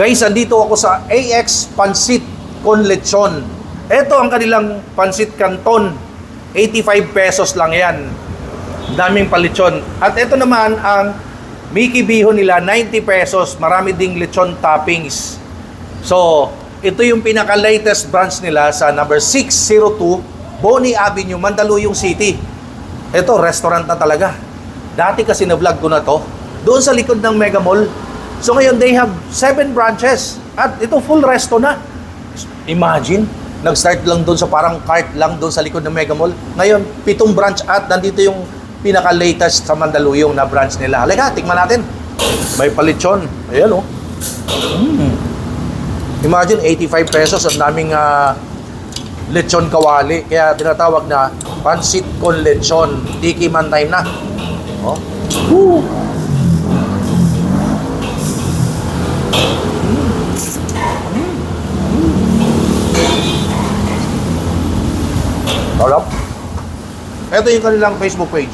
Guys, andito ako sa AX Pansit con Lechon. Ito ang kanilang Pansit Canton. 85 pesos lang yan. Daming palechon. At ito naman ang Mickey Bihon nila, 90 pesos. Marami ding lechon toppings. So, ito yung pinaka-latest branch nila sa number 602 Bonnie Avenue, Mandaluyong City. Ito, restaurant na talaga. Dati kasi na-vlog ko na to. Doon sa likod ng Mega Mall. So ngayon, they have 7 branches. At ito, full resto na. Imagine, nag-start lang doon sa parang cart lang doon sa likod ng Mega Mall. Ngayon, 7 branch at nandito yung pinaka-latest sa Mandaluyong na branch nila. Halika, tikman natin. May palechon. Ayan, oh. Imagine, 85 pesos at naming lechon kawali. Kaya tinatawag na Pansit con Lechon. Tikiman time na. Oh. Woo! Sarap. Ito yung kanilang Facebook page.